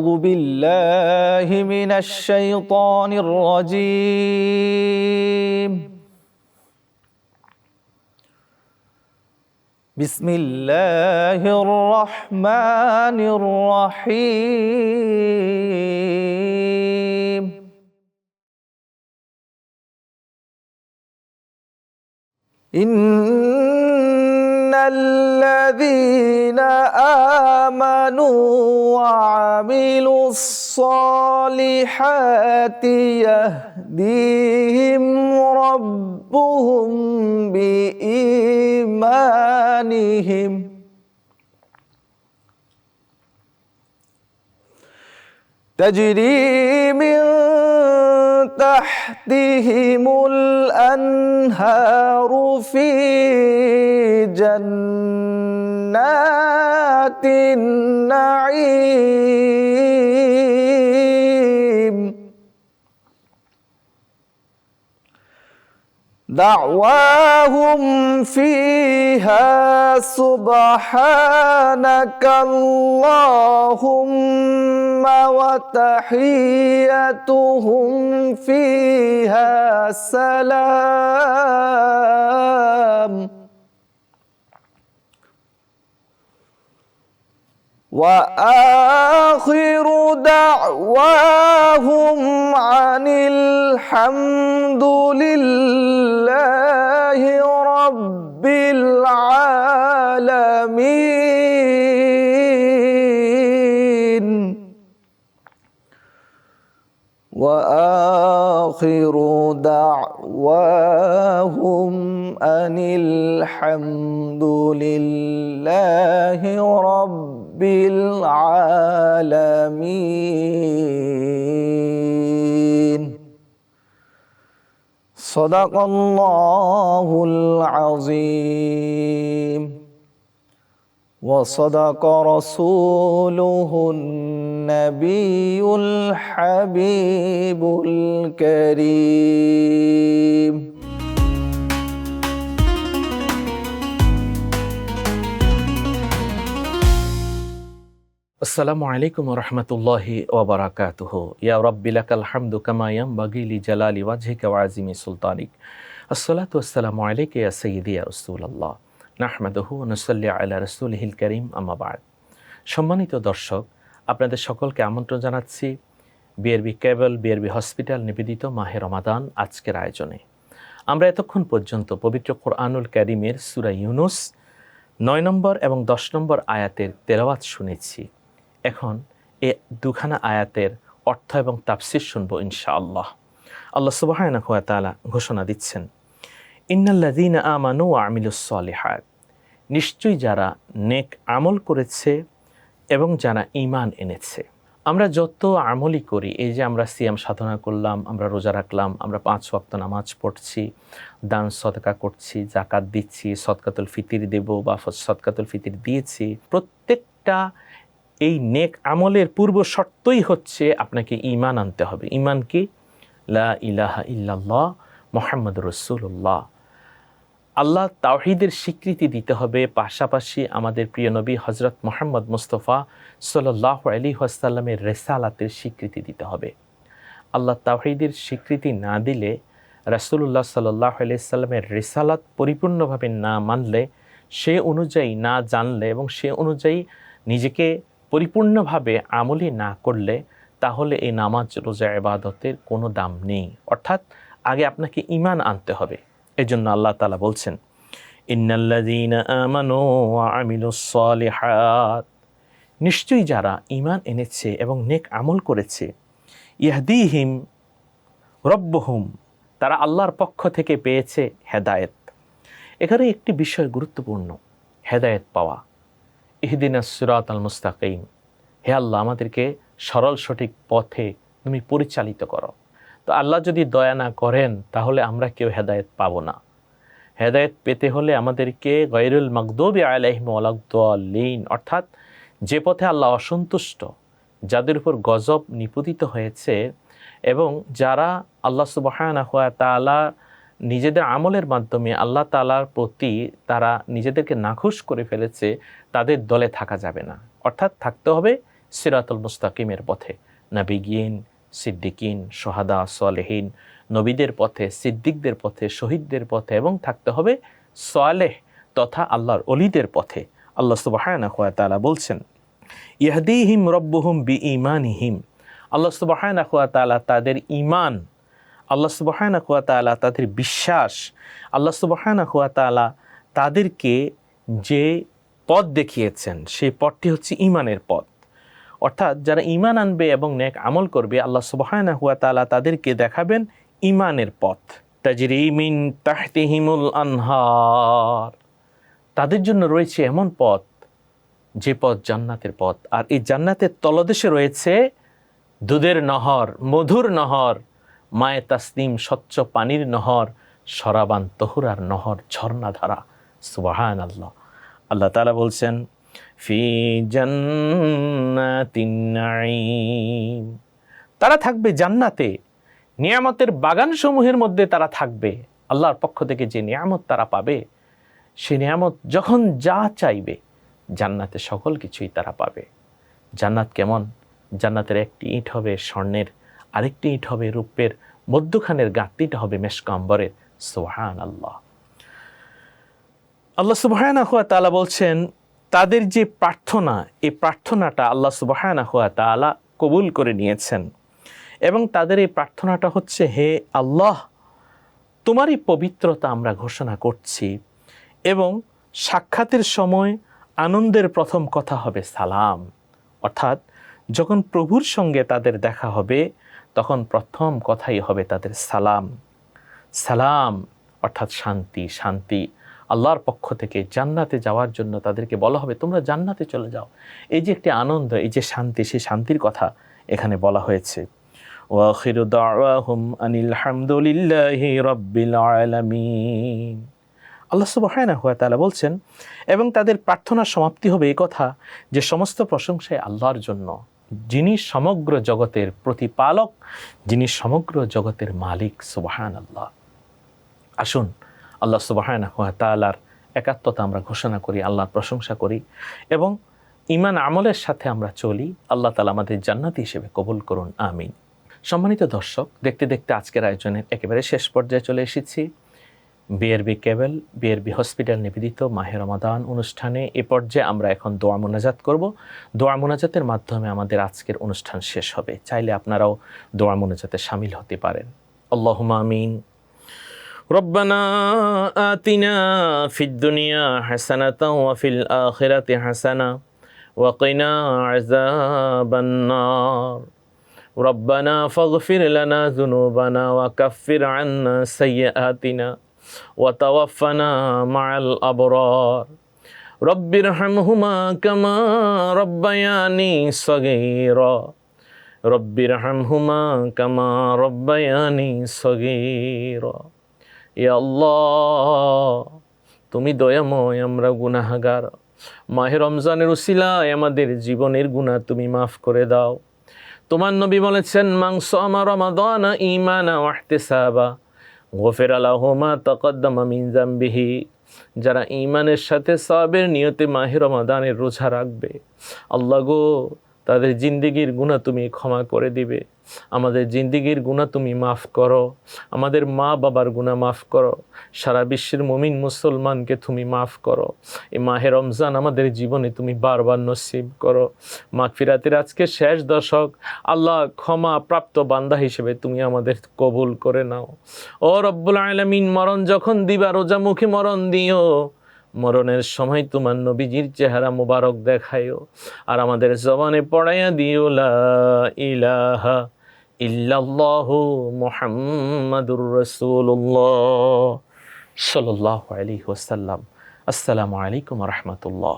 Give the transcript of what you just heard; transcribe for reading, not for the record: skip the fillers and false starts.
أعوذ بالله من الشيطان الرجيم بسم الله الرحمن الرحيم إن الذين آمنوا وعملوا الصالحات يهديهم ربهم بإيمانهم تجري من تحتهم الأنهار في جنات النعيم دعواهم فيها سبحانك اللهم وتحيتهم فيها سلام وآخر دعواهم عن الحمد لله رب العالمين وآخر دعواهم أن الحمد لله رب العالمين صدق الله العظيم وصدق رسوله النبي الحبيب الكريم আসসালামু আলাইকুম ওয়া রাহমাতুল্লাহি ওয়া বারাকাতুহু ইয়া রাব্বি লাকাল হামদু কামা ইয়ানবাগি লিজালালি ওয়াজহিকা ওয়া আযিমি সুলতানিক আসসালাতু ওয়াসসালামু আলাইকা ইয়া সাইয়্যিদি ইয়া রাসূলুল্লাহ নাহমাদুহু ওয়া নুসাল্লি আলা রাসূলিহিল কারীম আম্মা বা'দ। সম্মানিত দর্শক, আপনাদের সকলকে আমন্ত্রণ জানাচ্ছি বিআরবি কেবল বিআরবি হসপিটাল নিবেদিত মাহে রমাদান আজকের আয়োজনে। আমরা এতক্ষণ পর্যন্ত পবিত্র কোরআনুল কারীমের সূরা ইউনুস 9 নম্বর এবং 10 নম্বর আয়াতের তেলাওয়াত শুনেছি। এখন এ দুখানা আয়াতের অর্থ এবং তাফসীর শুনবো ইনশাআল্লাহ। আল্লাহ সুবহানাহু ওয়া তাআলা ঘোষণা দিচ্ছেন, ইন্নাল্লাযীনা আমানু ওয়া আমিলুস সলিহাত, নিশ্চয়ই যারা নেক আমল করেছে এবং যারা ঈমান এনেছে। আমরা যত আমলই করি, এই যে আমরা সিয়াম সাধনা করলাম, আমরা রোজা রাখলাম, আমরা 5 ওয়াক্ত নামাজ পড়ছি, দান সদকা করছি, যাকাত দিচ্ছি, সদকাতুল ফিতর দেব বা সদকাতুল ফিতর দিয়েছি, প্রত্যেকটা এই নেক আমলের পূর্ব শর্তই হচ্ছে আপনাকে ঈমান আনতে হবে। ঈমান কি? লা ইলাহা ইল্লাল্লাহ মুহাম্মাদুর রাসূলুল্লাহ। আল্লাহ তাওহীদের স্বীকৃতি দিতে হবে, পাশাপাশি আমাদের প্রিয় নবী হযরত মুহাম্মদ মুস্তাফা সাল্লাল্লাহু আলাইহি ওয়াসাল্লামের রিসালাতের স্বীকৃতি দিতে হবে। আল্লাহ তাওহীদের স্বীকৃতি না দিলে, রাসূলুল্লাহ সাল্লাল্লাহু আলাইহি ওয়াসাল্লামের রিসালাত পরিপূর্ণভাবে না মানলে, সে অনুযায়ী না জানলে এবং সে অনুযায়ী নিজেকে পরিপূর্ণভাবে আমলি না করলে, তাহলে এই নামাজ রোজা ইবাদতের কোনো দাম নেই। অর্থাৎ আগে আপনাকে ঈমান আনতে হবে। এজন্য আল্লাহ তাআলা বলছেন, ইন্নাল্লাযীনা আমানু ওয়া আমিলুস সলিহাত, নিশ্চয়ই যারা ঈমান এনেছে এবং নেক আমল করেছে, ইয়াহদিহিম রব্বুহুম, তারা আল্লাহর পক্ষ থেকে পেয়েছে হেদায়েত। এখানে একটি বিষয় গুরুত্বপূর্ণ, হেদায়েত পাওয়া। ইহদিনাস সিরাতাল মুস্তাকিম, হে আল্লাহ আমাদেরকে সরল সঠিক পথে তুমি পরিচালিত করো। তো আল্লাহ যদি দয়া না করেন তাহলে আমরা কেউ হেদায়েত পাবো না। হেদায়েত পেতে হলে আমাদেরকে গায়রুল মাগদুবি আলাইহিম ওয়ালাদ-দাল্লিন, অর্থাৎ যে পথে আল্লাহ অসন্তুষ্ট, যাদের উপর গজব নিপতিত হয়েছে এবং যারা আল্লাহ সুবহানাহু ওয়া তাআলা নিজেদের আমলের মাধ্যমে আল্লাহ তাআলার প্রতি তারা নিজেদেরকে নাখুশ করে ফেলেছে, তাদের দলে থাকা যাবে না। অর্থাৎ থাকতে হবে সিরাতুল মুস্তাকিমের পথে, নাবিগিন, সিদ্দিকিন, সোহাদা, সালেহিন, নবীদের পথে, সিদ্দিকদের পথে, শহীদদের পথে, এবং থাকতে হবে সালেহ তথা আল্লাহর অলিদের পথে। আল্লাহ সুবহানাহু ওয়া তাআলা বলছেন, ইয়াহদিহিম রব্বুহুম বিঈমানিহিম। আল্লাহ সুবহানাহু ওয়া তাআলা তাদের ঈমান, আল্লাহ সুবহানাহু ওয়া তাআলা তাদের বিশ্বাস, আল্লাহ সুবহানাহু ওয়া তাআলা তাদেরকে যে পথ দেখিয়েছেন সেই পথটি হচ্ছে ঈমানের পথ। অর্থাৎ যারা ঈমান আনবে এবং নেক আমল করবে, আল্লাহ সুবহানাহু ওয়া তাআলা তাদেরকে দেখাবেন ঈমানের পথ। তাজরি মিন তাহতিহিমুল আনহার, তাদের জন্য রয়েছে এমন পথ যে পথ জান্নাতের পথ। আর এই জান্নাতের তলদেশে রয়েছে দুধের নহর, মধুর নহর, মায়ে তাসনিম স্বচ্ছ পানির নহর, সরাবান তহুরার নহর, ঝর্ণাধারা। সুবহানাল্লাহ। আল্লাহ তাআলা বলছেন, ফি জান্নাতিন নাঈম, তারা থাকবে জান্নাতে, নিয়ামতের বাগানসমূহের মধ্যে তারা থাকবে। আল্লাহর পক্ষ থেকে যে নিয়ামত তারা পাবে, সে নিয়ামত যখন যা চাইবে জান্নাতে সকল কিছুই তারা পাবে। জান্নাত কেমন? জান্নাতের একটি ইট হবে স্বর্ণের, আরেকটি ইট হবে রূপের, মধ্যখানের গাঁথনিটা হবে মেশকাম্বরের। সুবহানাল্লাহ। আল্লাহ সুবহানাহু ওয়া তাআলা বলছেন, তাদের যে প্রার্থনা, এই প্রার্থনাটা আল্লাহ সুবহানাহু ওয়া তাআলা কবুল করে নিয়েছেন। এবং তাদের এই প্রার্থনাটা হচ্ছে, হে আল্লাহ, তোমারই পবিত্রতা আমরা ঘোষণা করছি। এবং সাক্ষাতের সময় আনন্দের প্রথম কথা হবে সালাম। অর্থাৎ যখন প্রভুর সঙ্গে তাদের দেখা হবে, তখন প্রথম কথাই হবে তাদের সালাম। সালাম অর্থাৎ শান্তি, শান্তি। আল্লাহর পক্ষ থেকে জান্নাতে যাওয়ার জন্য তাদেরকে বলা হবে, তোমরা জান্নাতে চলে যাও। এই যে একটি আনন্দ, এই যে শান্তি, সেই শান্তির কথা এখানে বলা হয়েছে। ওয়া আখিরু দাওয়াহুম আনিল হামদুলিল্লাহি রাব্বিল আলামিন। আল্লাহ সুবহানাহু ওয়া তাআলা বলছেন, এবং তাদের প্রার্থনার সমাপ্তি হবে এই কথা যে সমস্ত প্রশংসাই আল্লাহর জন্য, যিনি সমগ্র জগতের প্রতিপালক, যিনি সমগ্র জগতের মালিক। সুবহানাল্লাহ। আসুন আল্লাহ সুবহানাহু ওয়া তাআলার একাত্মতা আমরা ঘোষণা করি, আল্লাহর প্রশংসা করি এবং ঈমান আমলের সাথে আমরা চলি। আল্লাহ তাআলা আমাদের জান্নাতি হিসেবে কবুল করুন, আমিন। সম্মানিত দর্শক, দেখতে দেখতে আজকের আয়োজনের একেবারে শেষ পর্যায়ে চলে এসেছি। বিআরবি কেবল, বিআরবি হসপিটাল নিবেদিত মাহে রমাদান অনুষ্ঠানে এ পর্যায়ে আমরা এখন দোয়া মোনাজাত করব। দোয়া মোনাজাতের মাধ্যমে আমাদের আজকের অনুষ্ঠান শেষ হবে। চাইলে আপনারাও দোয়া মোনাজাতে শামিল হতে পারেন। আল্লাহুম্মা আমিন। রব্বানা আতিনা ফিদ দুনিয়া হাসানাতাও ওয়া ফিল আখিরাতি হাসানা ওয়া কিনা আযাবান নার। রব্বানা ফাগফির লানা যুনুবানা ওয়া কাফির আন্না সাইয়্যাতিনা ওয়া তাওয়াফানা মা'আল আবরার। রব্বিরহামহুমা কামা রব্বায়ানি সগীরা। রব্বিরহামহুমা কামা রব্বায়ানি সগীরা। ইয়া আল্লাহ, তুমি দয়াময়, আমরা গুনাহগার। মাহে রমজানের উসিলায় আমাদের জীবনের গুনাহ তুমি মাফ করে দাও। তোমার নবী বলেছেন, মান সামা রমাদানা ঈমানা ওয়া ইহতিসাবা গুফিরা লাহু মা তাকদ্দামা মিন যামবিহি। যারা ঈমানের সাথে সওয়াবের নিয়তে মাহে রমাদানের রোজা রাখবে, আল্লাহ গো, তাদের জিন্দেগির গুনাহ তুমি ক্ষমা করে দিবে। আমাদের জিন্দেগির গুনাহ তুমি মাফ করো, আমাদের মা বাবার গুনাহ মাফ করো, সারা বিশ্বের মুমিন মুসলমানকে তুমি মাফ করো। এই মাহে রমজান আমাদের জীবনে তুমি বারবার নসিব করো। মাগফিরাতের আজকে শেষ দশক, আল্লাহ ক্ষমা প্রাপ্ত বান্দা হিসেবে তুমি আমাদের কবুল করে নাও। ও রব্বুল আলামিন, মরণ যখন দিবা, রোজা মুখে মরণ দিও। মরণের সময় তোমার নবীজির চেহারা মুবারক দেখাইও, আর আমাদের জবানে পড়াইয়া দিও লা ইলাহা ইল্লাল্লাহু মুহাম্মাদুর রাসূলুল্লাহ সাল্লাল্লাহু আলাইহি ওয়াসাল্লাম। আসসালামু আলাইকুম ওয়া রাহমাতুল্লাহ।